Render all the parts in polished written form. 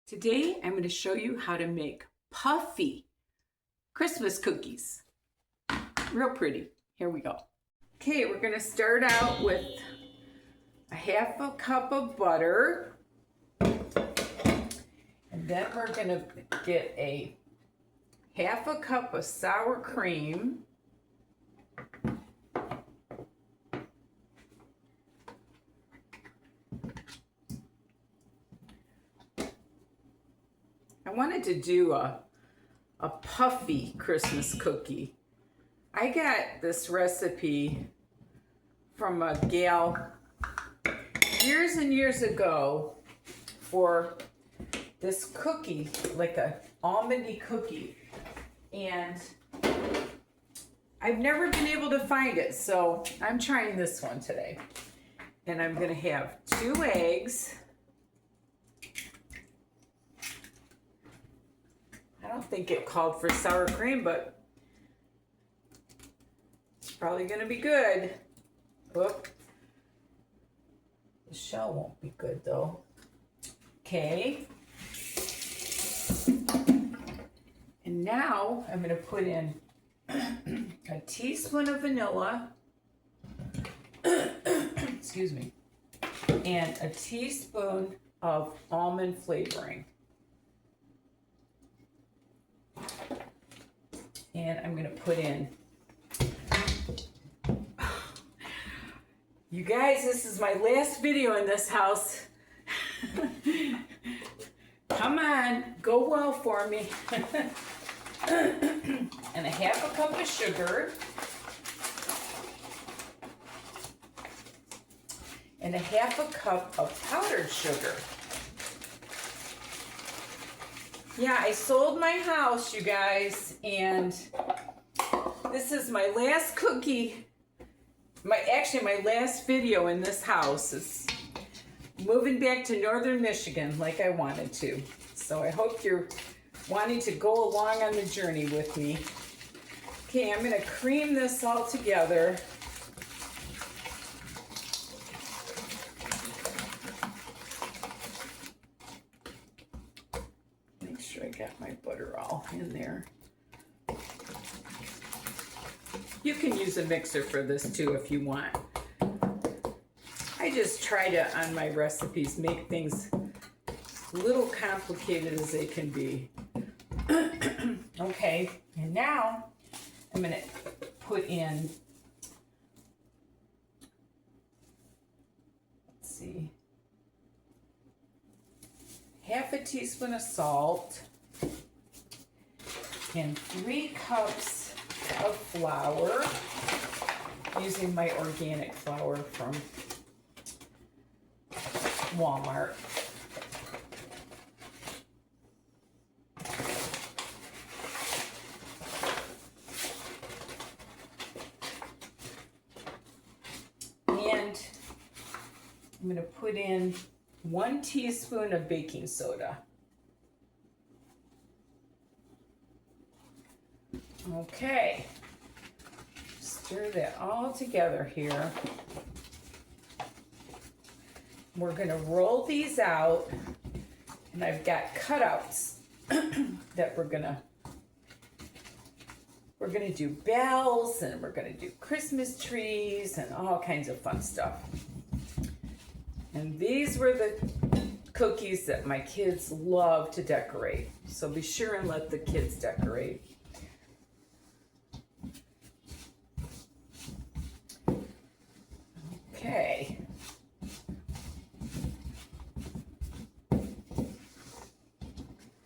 Today, I'm going to show you how to make Puffy Christmas cookies. Real pretty. Here we go. Okay, we're going to start out with a half a cup of butter. And then we're going to get a half a cup of sour cream. I wanted to do a puffy Christmas cookie. I got this recipe from a gal years and years ago for this cookie, like a almondy cookie. And I've never been able to find it, so I'm trying this one today. And I'm gonna have 2 eggs. I don't think it called for sour cream, but it's probably gonna be good. Whoop. The shell won't be good though. Okay. And now I'm gonna put in a teaspoon of vanilla, excuse me, and a teaspoon of almond flavoring. And I'm gonna put in, you guys, this is my last video in this house. Come on, go well for me. And a half a cup of sugar. And a half a cup of powdered sugar. Yeah, I sold my house, you guys, and this is my last cookie. Actually, my last video in this house is moving back to northern Michigan like I wanted to. So I hope you're wanting to go along on the journey with me. Okay, I'm gonna cream this all together. Make sure I got my butter all in there. You can use a mixer for this too if you want. I just try to, on my recipes, make things a little complicated as they can be. Okay, and now I'm gonna put in, let's see, half a teaspoon of salt and 3 cups of flour, using my organic flour from Walmart. And I'm going to put in 1 teaspoon of baking soda. Okay, stir that all together here. We're gonna roll these out, and I've got cutouts that we're gonna do bells, and we're gonna do Christmas trees and all kinds of fun stuff. And these were the cookies that my kids love to decorate. So be sure and let the kids decorate. Okay.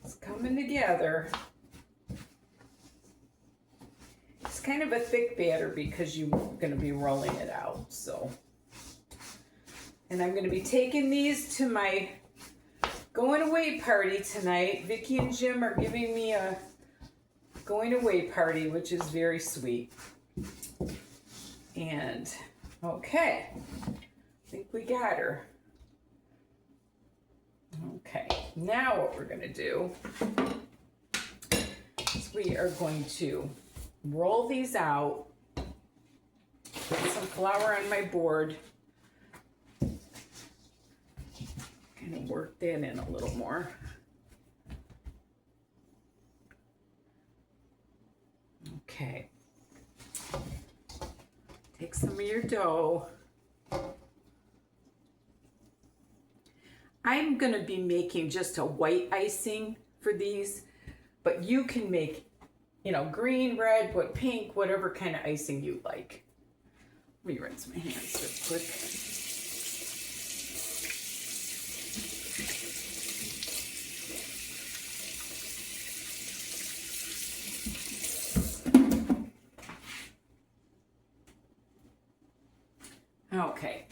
It's coming together. It's kind of a thick batter because you're going to be rolling it out. So, and I'm going to be taking these to my going away party tonight. Vicki and Jim are giving me a going away party, which is very sweet. And okay, I think we got her. Okay, now what we're gonna do is we are going to roll these out, put some flour on my board, kind of work that in a little more. Okay. Take some of your dough. I'm going to be making just a white icing for these, but you can make, you know, green, red, what pink, whatever kind of icing you like. Let me rinse my hands real quick. Okay.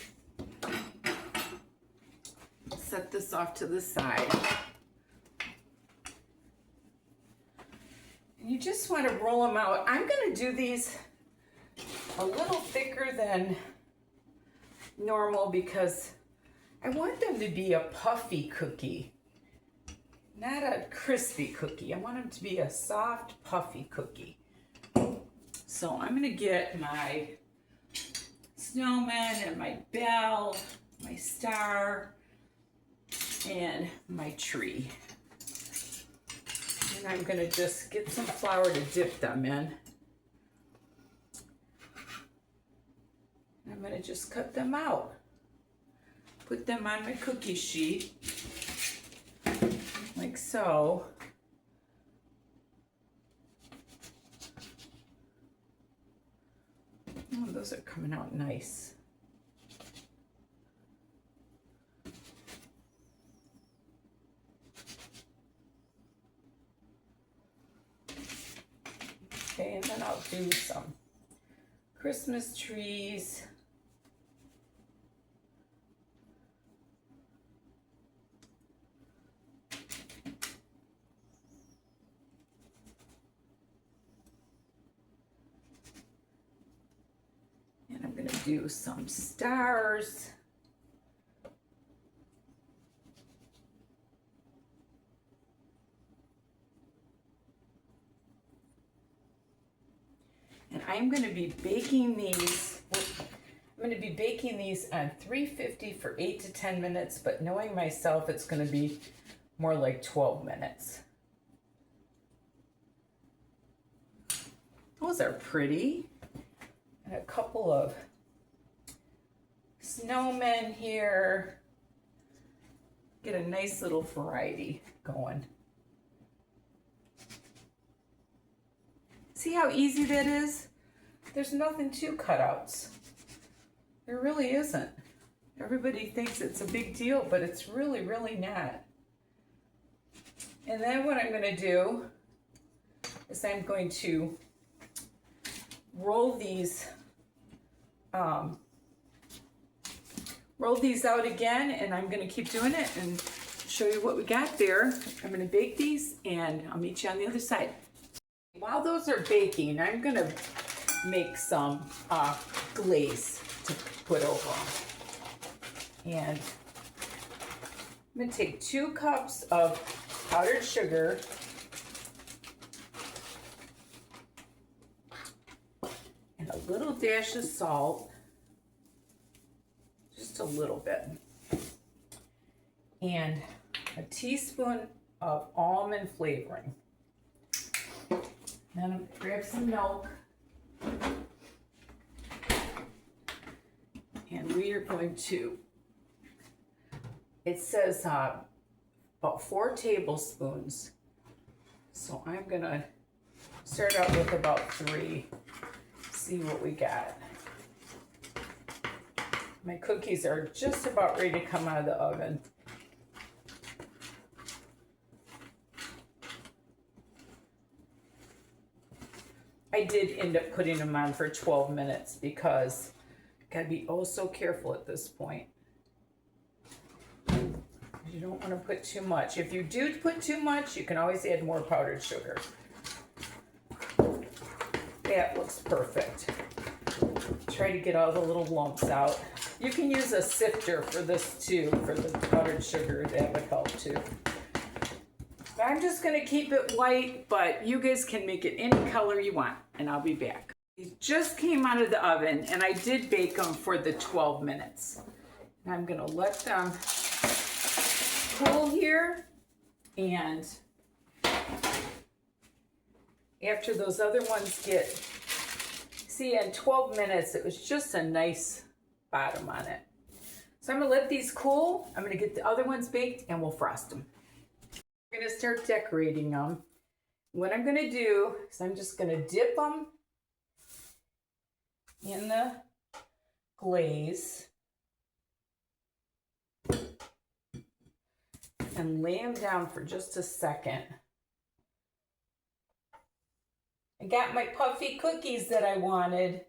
Set this off to the side. And you just want to roll them out. I'm going to do these a little thicker than normal because I want them to be a puffy cookie, not a crispy cookie. I want them to be a soft, puffy cookie. So I'm going to get my snowman and my bell, my star, and my tree. And I'm going to just get some flour to dip them in. I'm going to just cut them out. Put them on my cookie sheet, like so. Oh, those are coming out nice. Okay, and then I'll do some Christmas trees. And I'm going to do some stars. And I'm going to be baking these. I'm going to be baking these on 350 for 8 to 10 minutes, but knowing myself, it's going to be more like 12 minutes. Those are pretty. And a couple of snowmen here. Get a nice little variety going. See how easy that is? There's nothing to cutouts. There really isn't. Everybody thinks it's a big deal, but it's really, really not. And then what I'm going to do is I'm going to roll these out again, and I'm going to keep doing it and show you what we got there. I'm going to bake these, and I'll meet you on the other side. While those are baking, I'm going to make some glaze to put over them. And I'm going to take 2 cups of powdered sugar, and a little dash of salt, just a little bit, and a teaspoon of almond flavoring. Then I'm going to grab some milk, and we are going to, it says about 4 tablespoons, so I'm going to start out with about 3, see what we got. My cookies are just about ready to come out of the oven. I did end up putting them on for 12 minutes because you gotta be oh so careful at this point. You don't want to put too much. If you do put too much, you can always add more powdered sugar. That looks perfect. Try to get all the little lumps out. You can use a sifter for this too, for the powdered sugar. That would help too. I'm just going to keep it white, but you guys can make it any color you want, and I'll be back. These just came out of the oven, and I did bake them for the 12 minutes. And I'm going to let them cool here, and after those other ones get, see, in 12 minutes, it was just a nice bottom on it. So I'm gonna let these cool. I'm gonna get the other ones baked and we'll frost them. We're gonna start decorating them. What I'm gonna do is I'm just gonna dip them in the glaze and lay them down for just a second. I got my puffy cookies that I wanted.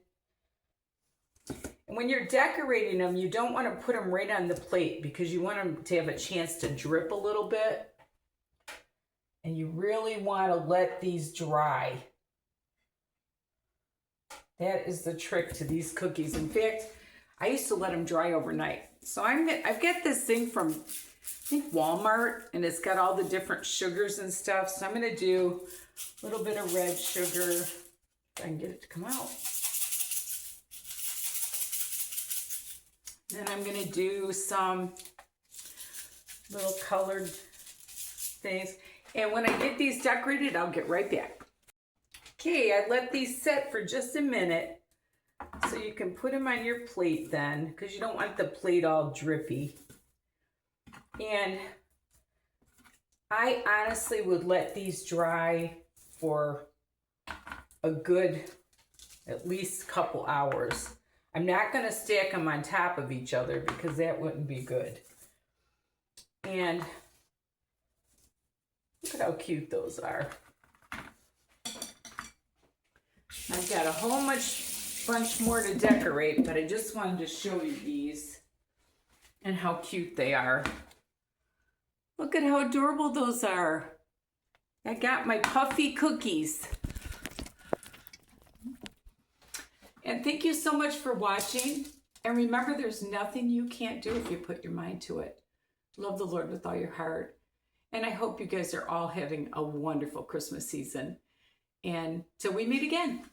And when you're decorating them, you don't want to put them right on the plate because you want them to have a chance to drip a little bit. And you really want to let these dry. That is the trick to these cookies. In fact, I used to let them dry overnight. So I've got this thing from, I think, Walmart, and it's got all the different sugars and stuff. So I'm going to do a little bit of red sugar, if I can get it to come out. Then I'm going to do some little colored things. And when I get these decorated, I'll get right back. Okay, I let these set for just a minute. So you can put them on your plate then, because you don't want the plate all drippy. And I honestly would let these dry for a good, at least couple hours. I'm not going to stack them on top of each other because that wouldn't be good. And look at how cute those are. I've got a whole bunch more to decorate, but I just wanted to show you these and how cute they are. Look at how adorable those are. I got my puffy cookies. And thank you so much for watching. And remember, there's nothing you can't do if you put your mind to it. Love the Lord with all your heart. And I hope you guys are all having a wonderful Christmas season. And till we meet again.